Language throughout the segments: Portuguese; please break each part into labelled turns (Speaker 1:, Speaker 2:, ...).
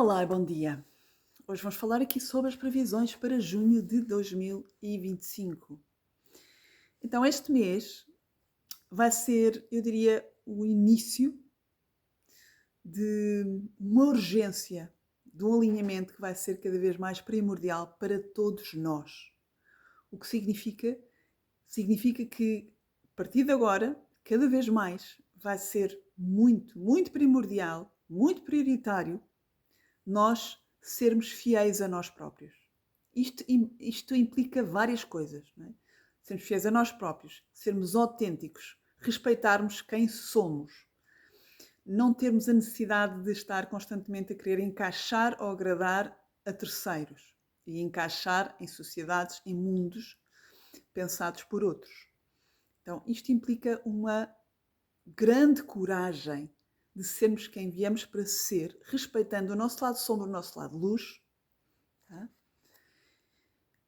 Speaker 1: Olá, bom dia. Hoje vamos falar aqui sobre as previsões para junho de 2025. Então, este mês vai ser, eu diria, o início de uma urgência, de um alinhamento que vai ser cada vez mais primordial para todos nós. O que significa? Significa que, a partir de agora, cada vez mais vai ser muito, muito primordial, muito prioritário nós sermos fiéis a nós próprios. Isto implica várias coisas, não é? Sermos fiéis a nós próprios, sermos autênticos, respeitarmos quem somos, não termos a necessidade de estar constantemente a querer encaixar ou agradar a terceiros e encaixar em sociedades, em mundos pensados por outros. Então, isto implica uma grande coragem de sermos quem viemos para ser, respeitando o nosso lado sombra, o nosso lado luz. Tá?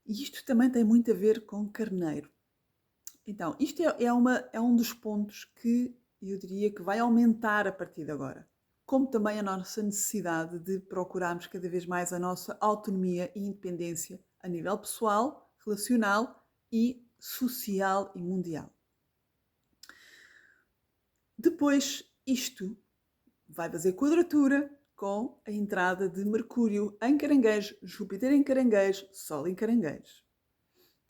Speaker 1: E isto também tem muito a ver com carneiro. Então, isto é um dos pontos que eu diria que vai aumentar a partir de agora. Como também a nossa necessidade de procurarmos cada vez mais a nossa autonomia e independência a nível pessoal, relacional e social e mundial. Depois, isto vai fazer quadratura com a entrada de Mercúrio em Caranguejo, Júpiter em Caranguejo, Sol em Caranguejo.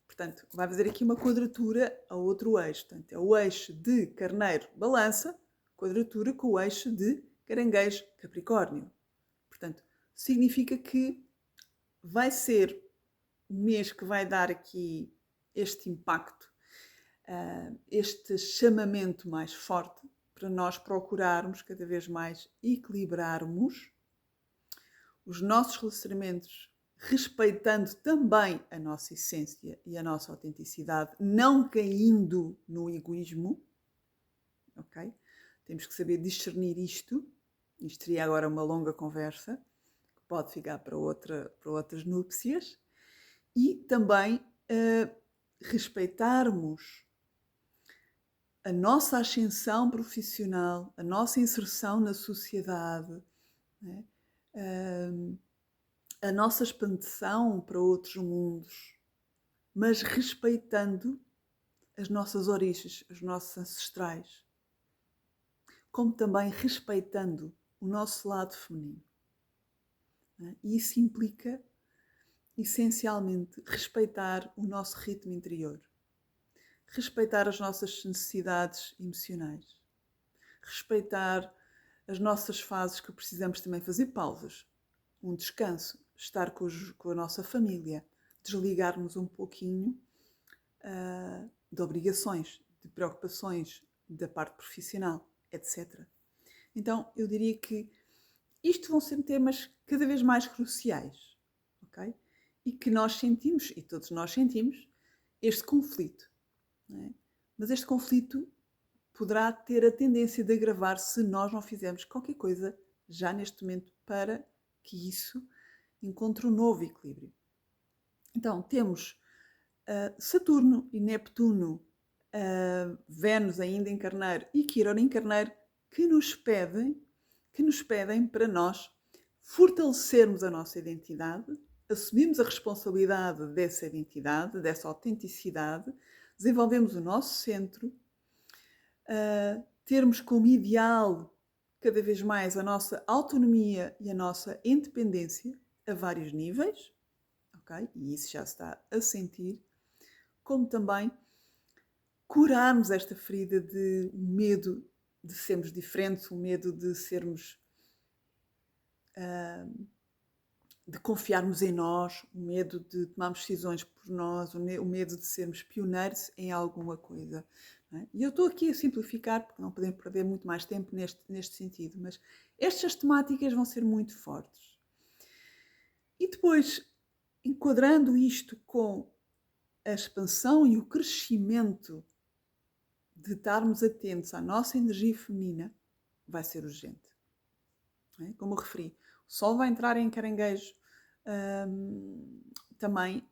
Speaker 1: Portanto, vai fazer aqui uma quadratura a outro eixo. Portanto, é o eixo de Carneiro-Balança, quadratura com o eixo de Caranguejo-Capricórnio. Portanto, significa que vai ser um mês que vai dar aqui este impacto, este chamamento mais forte, para nós procurarmos cada vez mais equilibrarmos os nossos relacionamentos, respeitando também a nossa essência e a nossa autenticidade, não caindo no egoísmo, ok? Temos que saber discernir isto. Isto seria agora uma longa conversa, que pode ficar para outras núpcias. E também respeitarmos a nossa ascensão profissional, a nossa inserção na sociedade, né? A nossa expansão para outros mundos, mas respeitando as nossas origens, os nossos ancestrais, como também respeitando o nosso lado feminino. Né? E isso implica, essencialmente, respeitar o nosso ritmo interior, respeitar as nossas necessidades emocionais, respeitar as nossas fases que precisamos também fazer pausas, um descanso, estar com a nossa família, desligarmos um pouquinho de obrigações, de preocupações da parte profissional, etc. Então, eu diria que isto vão ser temas cada vez mais cruciais, ok? E que nós sentimos, e todos nós sentimos, este conflito. Não é? Mas este conflito poderá ter a tendência de agravar se nós não fizermos qualquer coisa já neste momento para que isso encontre um novo equilíbrio. Então, temos Saturno e Neptuno, Vênus ainda em Carneiro e Quirón em Carneiro, que nos pedem para nós fortalecermos a nossa identidade, assumirmos a responsabilidade dessa identidade, dessa autenticidade, desenvolvemos o nosso centro, termos como ideal cada vez mais a nossa autonomia e a nossa independência a vários níveis, ok? E isso já se está a sentir, como também curarmos esta ferida de medo de sermos diferentes, o medo de sermos, de confiarmos em nós, o medo de tomarmos decisões por nós, o medo de sermos pioneiros em alguma coisa. Não é? E eu estou aqui a simplificar, porque não podemos perder muito mais tempo neste sentido, mas estas temáticas vão ser muito fortes. E depois, enquadrando isto com a expansão e o crescimento de estarmos atentos à nossa energia feminina, vai ser urgente. É? Como eu referi, o Sol vai entrar em Caranguejo também,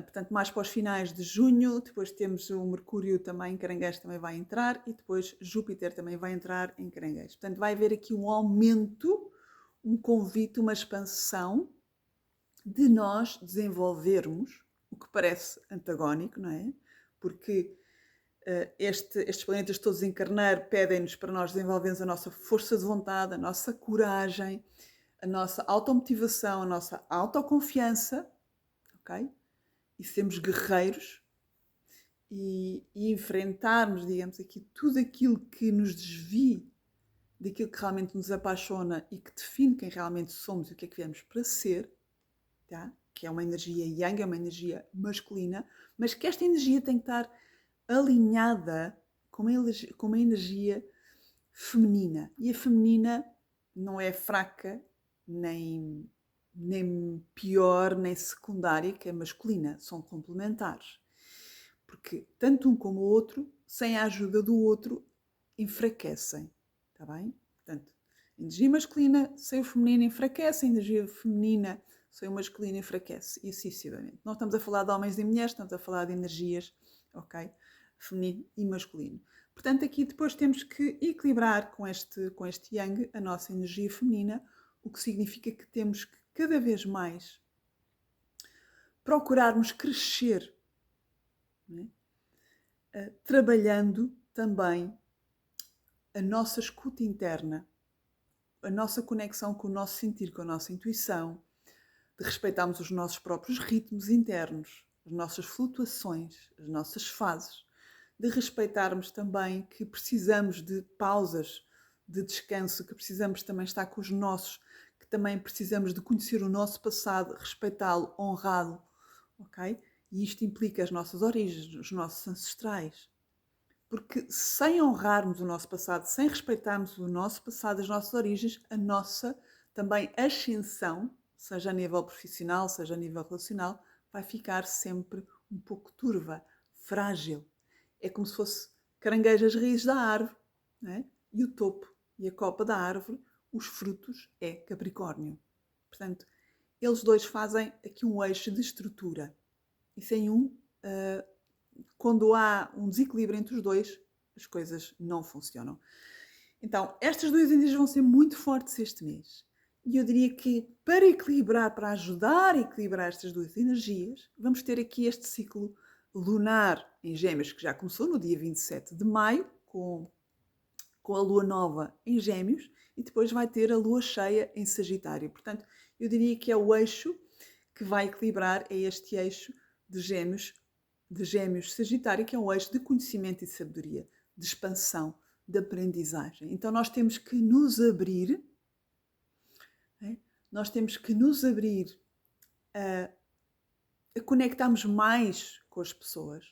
Speaker 1: portanto, mais para os finais de junho. Depois temos o Mercúrio também em Caranguejo, também vai entrar, e depois Júpiter também vai entrar em Caranguejo. Portanto, vai haver aqui um aumento um convite, uma expansão de nós desenvolvermos o que parece antagónico, não é? Porque estes planetas todos encarnar pedem-nos para nós desenvolvermos a nossa força de vontade, a nossa coragem, a nossa automotivação, a nossa autoconfiança, ok? E sermos guerreiros e enfrentarmos, digamos aqui, tudo aquilo que nos desvie daquilo que realmente nos apaixona e que define quem realmente somos e o que é que viemos para ser, tá? Que é uma energia yang, é uma energia masculina, mas que esta energia tem que estar alinhada com uma energia feminina. E a feminina não é fraca, nem pior, nem secundária, que é masculina. São complementares. Porque tanto um como o outro, sem a ajuda do outro, enfraquecem. Está bem? Portanto, a energia masculina sem o feminino enfraquece, a energia feminina sem o masculino enfraquece, e assim sucessivamente. Não estamos a falar de homens e mulheres, estamos a falar de energias, ok? Feminino e masculino. Portanto, aqui depois temos que equilibrar com este yang a nossa energia feminina, o que significa que temos que cada vez mais procurarmos crescer, né? Trabalhando também a nossa escuta interna, a nossa conexão com o nosso sentir, com a nossa intuição, de respeitarmos os nossos próprios ritmos internos, as nossas flutuações, as nossas fases, de respeitarmos também que precisamos de pausas, de descanso, que precisamos também estar com os nossos, que também precisamos de conhecer o nosso passado, respeitá-lo, honrá-lo, ok? E isto implica as nossas origens, os nossos ancestrais. Porque sem honrarmos o nosso passado, sem respeitarmos o nosso passado, as nossas origens, a nossa também ascensão, seja a nível profissional, seja a nível relacional, vai ficar sempre um pouco turva, frágil. É como se fosse caranguejo as raízes da árvore, não é? E o topo e a copa da árvore, os frutos, é Capricórnio. Portanto, eles dois fazem aqui um eixo de estrutura. E sem quando há um desequilíbrio entre os dois, as coisas não funcionam. Então, estas duas energias vão ser muito fortes este mês. E eu diria que para equilibrar, para ajudar a equilibrar estas duas energias, vamos ter aqui este ciclo lunar em Gêmeos, que já começou no dia 27 de maio, com a lua nova em Gêmeos, e depois vai ter a lua cheia em Sagitário. Portanto, eu diria que é o eixo que vai equilibrar, é este eixo de Gêmeos Sagitário, que é um eixo de conhecimento e sabedoria, de expansão, de aprendizagem. Então nós temos que nos abrir, nós temos que nos abrir a conectarmos mais com as pessoas,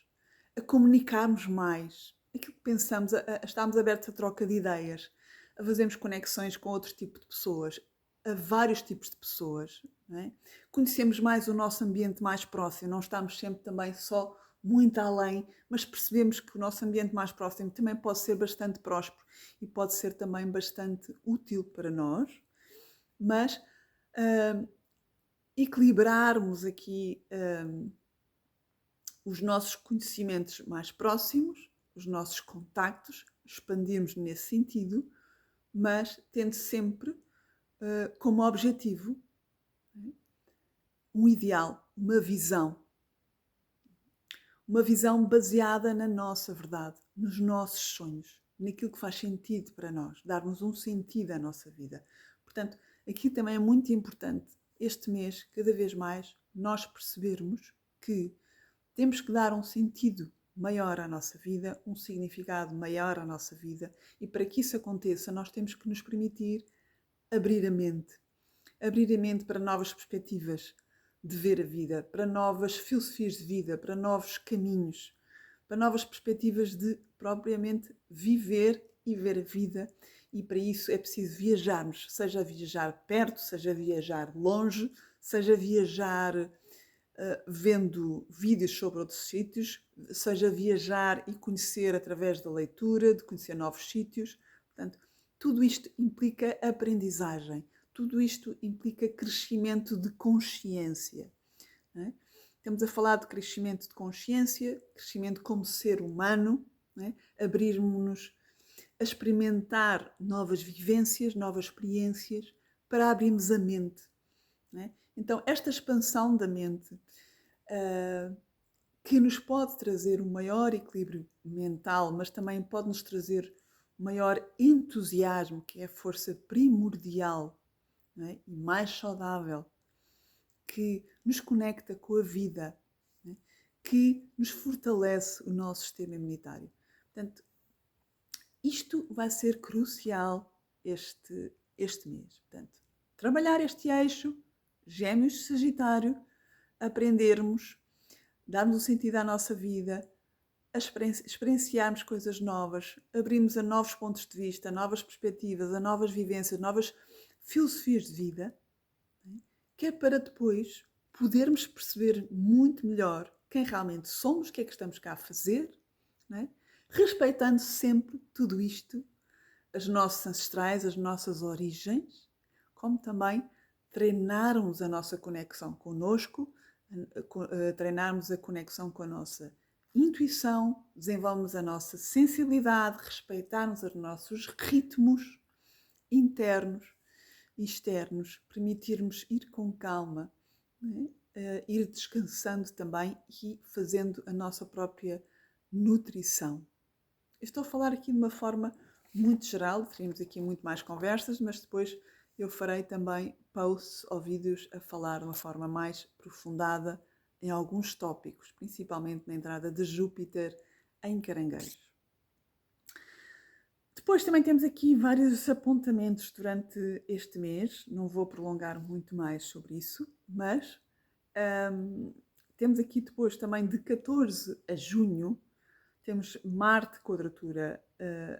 Speaker 1: a comunicarmos mais aquilo que pensamos, a estarmos abertos a troca de ideias, a fazermos conexões com outro tipo de pessoas, a vários tipos de pessoas. Não é? Conhecemos mais o nosso ambiente mais próximo, não estamos sempre também só muito além, mas percebemos que o nosso ambiente mais próximo também pode ser bastante próspero e pode ser também bastante útil para nós, mas equilibrarmos aqui os nossos conhecimentos mais próximos, os nossos contactos, expandirmos nesse sentido, mas tendo sempre como objetivo um ideal, uma visão baseada na nossa verdade, nos nossos sonhos, naquilo que faz sentido para nós, darmos um sentido à nossa vida. Portanto, aqui também é muito importante, este mês, cada vez mais, nós percebermos que temos que dar um sentido maior à nossa vida, um significado maior à nossa vida, e para que isso aconteça, nós temos que nos permitir abrir a mente para novas perspectivas de ver a vida, para novas filosofias de vida, para novos caminhos, para novas perspectivas de propriamente viver e ver a vida. E para isso é preciso viajarmos, seja viajar perto, seja viajar longe, seja viajar vendo vídeos sobre outros sítios, seja viajar e conhecer através da leitura, de conhecer novos sítios. Portanto, tudo isto implica aprendizagem. Tudo isto implica crescimento de consciência. Não é? Estamos a falar de crescimento de consciência, crescimento como ser humano, não é? Abrirmos-nos a experimentar novas vivências, novas experiências, para abrirmos a mente. Não é? Então, esta expansão da mente, que nos pode trazer um maior equilíbrio mental, mas também pode nos trazer um maior entusiasmo, que é a força primordial, não é? E mais saudável, que nos conecta com a vida, não é? Que nos fortalece o nosso sistema imunitário. Portanto, isto vai ser crucial este mês. Portanto, trabalhar este eixo, Gêmeos, Sagitário, aprendermos, darmos um sentido à nossa vida, experienciarmos coisas novas, abrirmos a novos pontos de vista, a novas perspectivas, a novas vivências, novas filosofias de vida, que é para depois podermos perceber muito melhor quem realmente somos, o que é que estamos cá a fazer, não é? Respeitando sempre tudo isto, os nossos ancestrais, as nossas origens, como também treinarmos a nossa conexão connosco, treinarmos a conexão com a nossa intuição, desenvolvermos a nossa sensibilidade, respeitarmos os nossos ritmos internos e externos, permitirmos ir com calma, ir descansando também e fazendo a nossa própria nutrição. Eu estou a falar aqui de uma forma muito geral, teríamos aqui muito mais conversas, mas depois eu farei também posts ou vídeos a falar de uma forma mais aprofundada em alguns tópicos, principalmente na entrada de Júpiter em Caranguejo. Depois também temos aqui vários apontamentos durante este mês, não vou prolongar muito mais sobre isso, mas temos aqui depois também de 14 a junho, temos Marte quadratura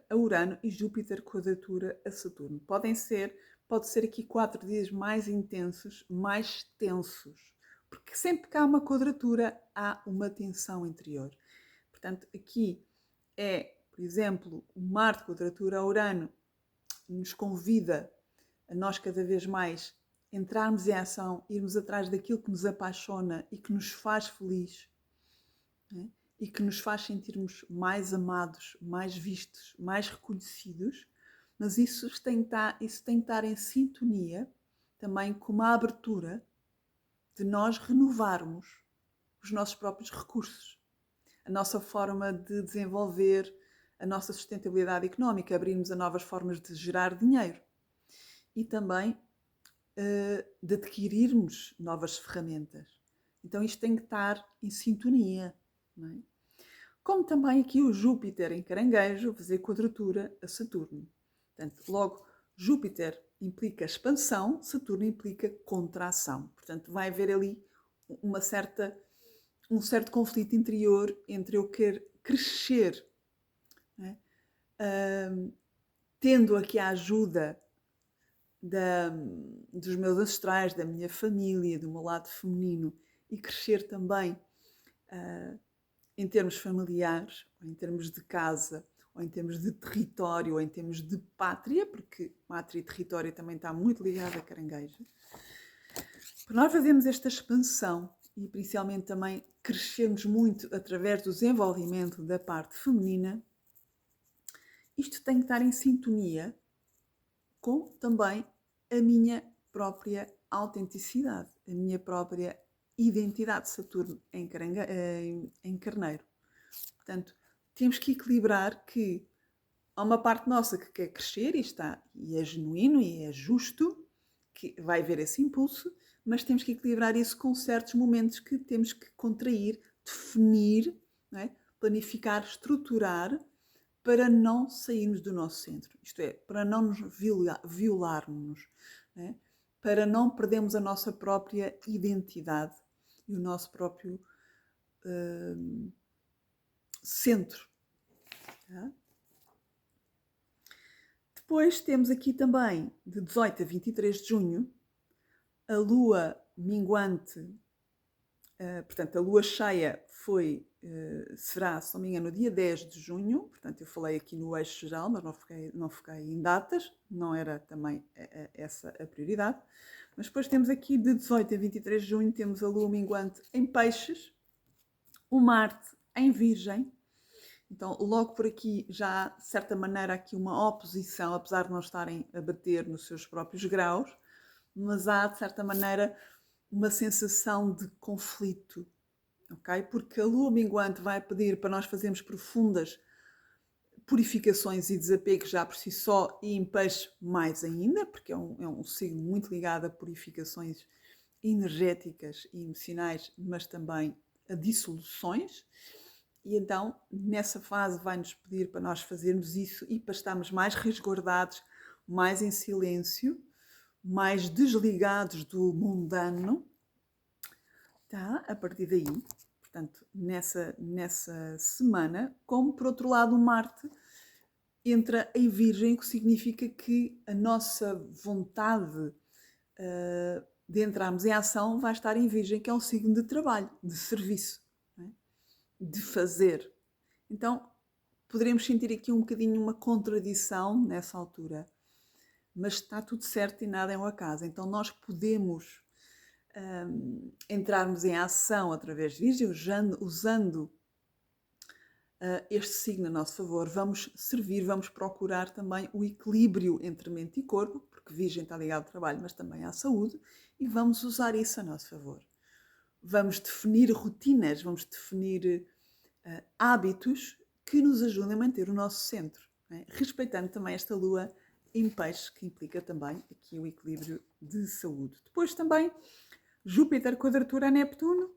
Speaker 1: a Urano e Júpiter quadratura a Saturno. Pode ser aqui 4 dias mais intensos, mais tensos, porque sempre que há uma quadratura há uma tensão interior. Portanto, aqui por exemplo, o Marte quadratura a Urano nos convida a nós cada vez mais entrarmos em ação, irmos atrás daquilo que nos apaixona e que nos faz feliz, né? E que nos faz sentirmos mais amados, mais vistos, mais reconhecidos, mas isso tem que estar em sintonia também com uma abertura de nós renovarmos os nossos próprios recursos, a nossa forma de desenvolver a nossa sustentabilidade económica, abrirmos a novas formas de gerar dinheiro e também de adquirirmos novas ferramentas. Então isto tem que estar em sintonia, não é? Como também aqui o Júpiter em Caranguejo, fazer quadratura a Saturno. Portanto, logo, Júpiter implica expansão, Saturno implica contração. Portanto, vai haver ali um certo conflito interior entre eu querer crescer, né? Tendo aqui a ajuda dos meus ancestrais, da minha família, do meu lado feminino, e crescer também em termos familiares, ou em termos de casa, ou em termos de território, ou em termos de pátria, porque pátria e território também está muito ligado a Caranguejo. Para nós fazermos esta expansão e principalmente também crescermos muito através do desenvolvimento da parte feminina, isto tem que estar em sintonia com também a minha própria autenticidade, a minha própria identidade. Saturno em Carneiro. Portanto, temos que equilibrar que há uma parte nossa que quer crescer e é genuíno e é justo, que vai haver esse impulso, mas temos que equilibrar isso com certos momentos que temos que contrair, definir, não é? Planificar, estruturar, para não sairmos do nosso centro. Isto é, para não nos violarmos, não é? Para não perdermos a nossa própria identidade e o nosso próprio centro. Tá? Depois temos aqui também, de 18 a 23 de junho, a lua minguante, portanto, a lua cheia será, se não me engano, no dia 10 de junho, portanto, eu falei aqui no eixo geral, mas não fiquei em datas, não era também essa a prioridade. Mas depois temos aqui, de 18 a 23 de junho, temos a lua minguante em Peixes, o Marte em Virgem. Então, logo por aqui já há, de certa maneira, aqui uma oposição, apesar de não estarem a bater nos seus próprios graus, mas há, de certa maneira, uma sensação de conflito, ok? Porque a lua minguante vai pedir para nós fazermos profundas purificações e desapegos já por si só, e em peixe mais ainda, porque é um signo muito ligado a purificações energéticas e emocionais, mas também a dissoluções. E então, nessa fase, vai-nos pedir para nós fazermos isso e para estarmos mais resguardados, mais em silêncio, mais desligados do mundano, tá? A partir daí, portanto, nessa semana, como por outro lado o Marte entra em Virgem, o que significa que a nossa vontade de entrarmos em ação vai estar em Virgem, que é um signo de trabalho, de serviço, não é? De fazer. Então, poderemos sentir aqui um bocadinho uma contradição nessa altura, mas está tudo certo e nada é um acaso. Então, nós podemos entrarmos em ação através de Virgem, usando este signo a nosso favor. Vamos servir, vamos procurar também o equilíbrio entre mente e corpo, porque Virgem está ligado ao trabalho, mas também à saúde, e vamos usar isso a nosso favor. Vamos definir rotinas, vamos definir hábitos que nos ajudem a manter o nosso centro, né? Respeitando também esta lua em peixe, que implica também aqui o equilíbrio de saúde. Depois também Júpiter quadratura a Neptuno,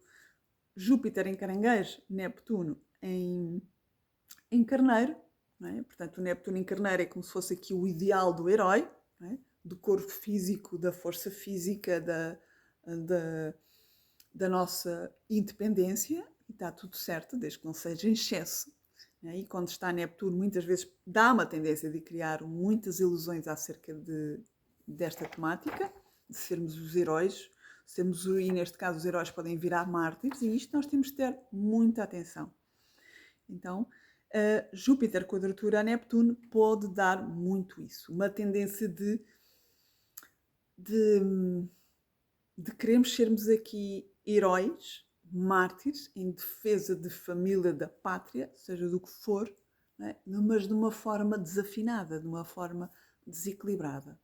Speaker 1: Júpiter em Caranguejo, Neptuno em Carneiro, não é? Portanto, o Neptuno em Carneiro é como se fosse aqui o ideal do herói, não é? Do corpo físico, da força física, da nossa independência, e está tudo certo, desde que não seja em excesso. E quando está Neptuno, muitas vezes dá uma tendência de criar muitas ilusões acerca desta temática, de sermos os heróis, e neste caso os heróis podem virar mártires, e isto nós temos de ter muita atenção. Então, Júpiter quadratura a Neptuno pode dar muito isso, uma tendência de queremos sermos aqui heróis, mártires, em defesa de família, da pátria, seja do que for, né? Mas de uma forma desafinada, de uma forma desequilibrada.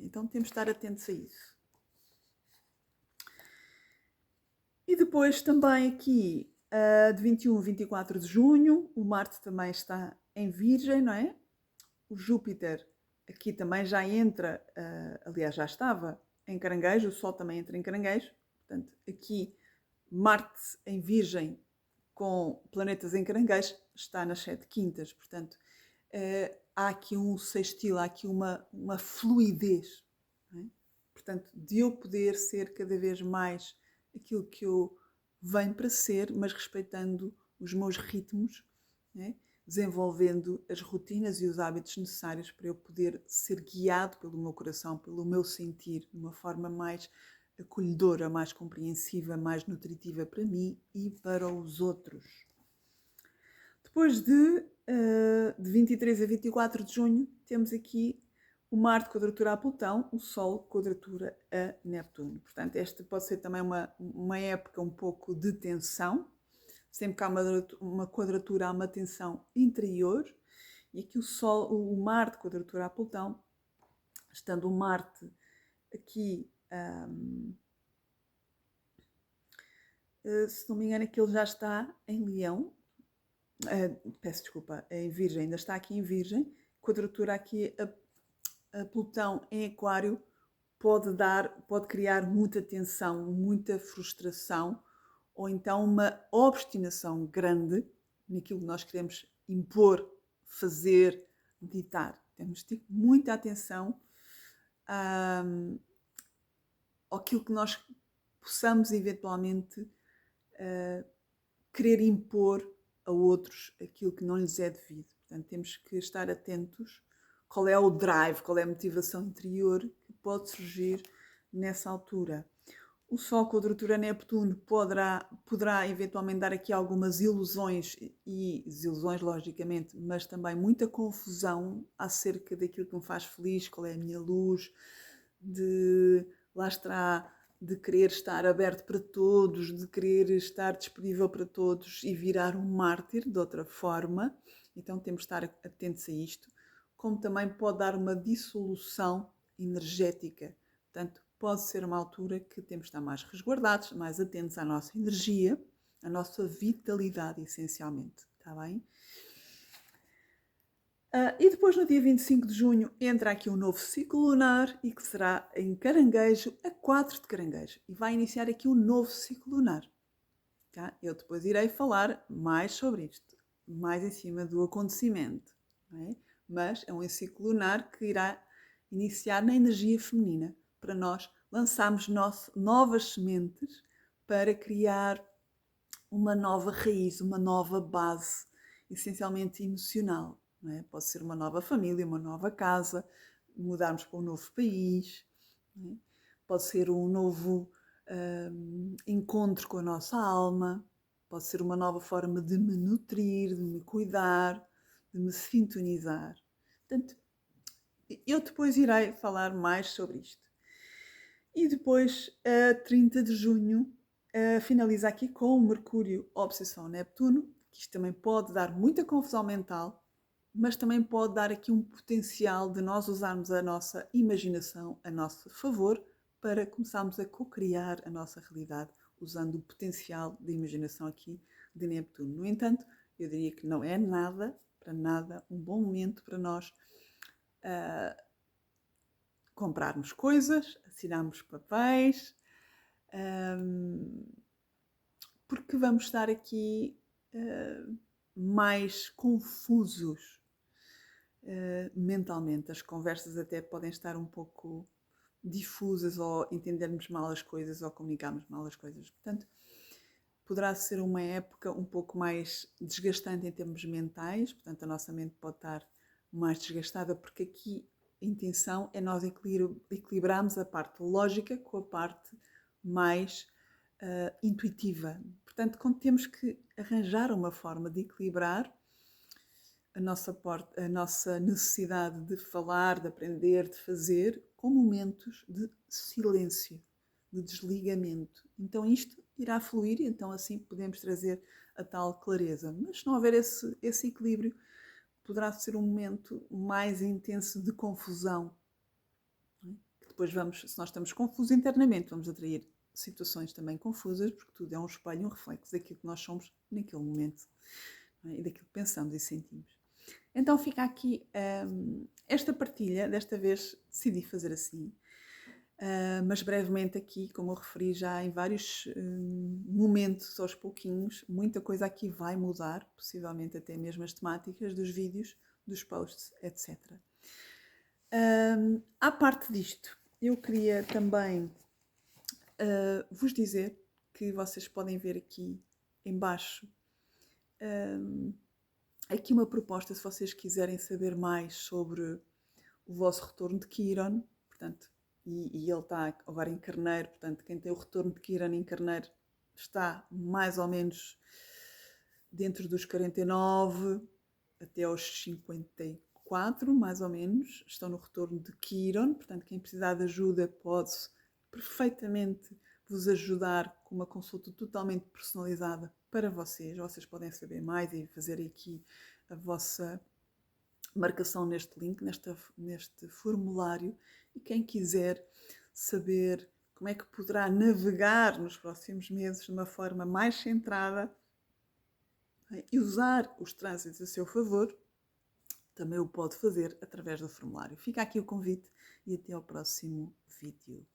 Speaker 1: Então temos de estar atentos a isso. E depois também aqui, de 21 a 24 de junho, o Marte também está em Virgem, não é? O Júpiter aqui também já entra, aliás já estava em Caranguejo, o Sol também entra em Caranguejo, portanto aqui Marte em Virgem com planetas em Caranguejo está nas 7 quintas, portanto há aqui um sextil, há aqui uma fluidez, não é? Portanto, de eu poder ser cada vez mais aquilo que eu venho para ser, mas respeitando os meus ritmos, né? Desenvolvendo as rotinas e os hábitos necessários para eu poder ser guiado pelo meu coração, pelo meu sentir, de uma forma mais acolhedora, mais compreensiva, mais nutritiva para mim e para os outros. Depois de 23 a 24 de junho, temos aqui o Marte quadratura a Plutão, o Sol quadratura a Neptuno. Portanto, esta pode ser também uma época um pouco de tensão. Sempre que há uma quadratura, há uma tensão interior. E aqui o Marte quadratura a Plutão, estando o Marte aqui, se não me engano, aqui ele já está em Leão. Peço desculpa, em Virgem, ainda está aqui em Virgem. Quadratura aqui a Plutão em Aquário pode criar muita tensão, muita frustração, ou então uma obstinação grande naquilo que nós queremos impor, fazer, ditar. Temos de ter muita atenção àquilo que nós possamos eventualmente querer impor a outros aquilo que não lhes é devido. Portanto, temos que estar atentos qual é o drive, qual é a motivação interior que pode surgir nessa altura. O Sol quadratura Neptuno poderá eventualmente dar aqui algumas ilusões, e desilusões logicamente, mas também muita confusão acerca daquilo que me faz feliz, qual é a minha luz, lá está, de querer estar aberto para todos, de querer estar disponível para todos e virar um mártir de outra forma. Então temos de estar atentos a isto, como também pode dar uma dissolução energética. Portanto, pode ser uma altura que temos de estar mais resguardados, mais atentos à nossa energia, à nossa vitalidade, essencialmente. Está bem? E depois, no dia 25 de junho, entra aqui um novo ciclo lunar e que será em Caranguejo, a 4 de Caranguejo. E vai iniciar aqui um novo ciclo lunar. Tá? Eu depois irei falar mais sobre isto, mais em cima do acontecimento. Não é? Mas é um ciclo lunar que irá iniciar na energia feminina, para nós lançarmos novas sementes para criar uma nova raiz, uma nova base, essencialmente emocional. Não é? Pode ser uma nova família, uma nova casa, mudarmos para um novo país, não é? Pode ser um novo encontro com a nossa alma, pode ser uma nova forma de me nutrir, de me cuidar, de me sintonizar. Portanto, eu depois irei falar mais sobre isto. E depois, a 30 de junho, finaliza aqui com o Mercúrio Obsessão Neptuno, que isto também pode dar muita confusão mental, mas também pode dar aqui um potencial de nós usarmos a nossa imaginação a nosso favor para começarmos a co-criar a nossa realidade, usando o potencial de imaginação aqui de Neptuno. No entanto, eu diria que não é nada, para nada, um bom momento para nós comprarmos coisas, assinarmos papéis, porque vamos estar aqui mais confusos mentalmente. As conversas até podem estar um pouco difusas, ou entendermos mal as coisas, ou comunicarmos mal as coisas. Portanto, poderá ser uma época um pouco mais desgastante em termos mentais, portanto a nossa mente pode estar mais desgastada, porque aqui a intenção é nós equilibrarmos a parte lógica com a parte mais intuitiva. Portanto, quando temos que arranjar uma forma de equilibrar a nossa necessidade de falar, de aprender, de fazer, com momentos de silêncio, de desligamento. Então isto irá fluir e então assim podemos trazer a tal clareza. Mas se não houver esse equilíbrio, poderá ser um momento mais intenso de confusão. Depois se nós estamos confusos internamente, vamos atrair situações também confusas, porque tudo é um espelho, um reflexo daquilo que nós somos naquele momento, e daquilo que pensamos e sentimos. Então fica aqui esta partilha, desta vez decidi fazer assim, mas brevemente aqui, como eu referi já em vários momentos aos pouquinhos, muita coisa aqui vai mudar, possivelmente até mesmo as temáticas dos vídeos, dos posts, etc. À parte disto, eu queria também vos dizer que vocês podem ver aqui em baixo aqui uma proposta, se vocês quiserem saber mais sobre o vosso retorno de Quiron, portanto, e ele está agora em Carneiro, portanto, quem tem o retorno de Quiron em Carneiro está mais ou menos dentro dos 49 até aos 54, mais ou menos, estão no retorno de Quiron, portanto, quem precisar de ajuda pode perfeitamente vos ajudar com uma consulta totalmente personalizada para vocês. Vocês podem saber mais e fazer aqui a vossa marcação neste link, neste formulário. E quem quiser saber como é que poderá navegar nos próximos meses de uma forma mais centrada e usar os trânsitos a seu favor, também o pode fazer através do formulário. Fica aqui o convite e até ao próximo vídeo.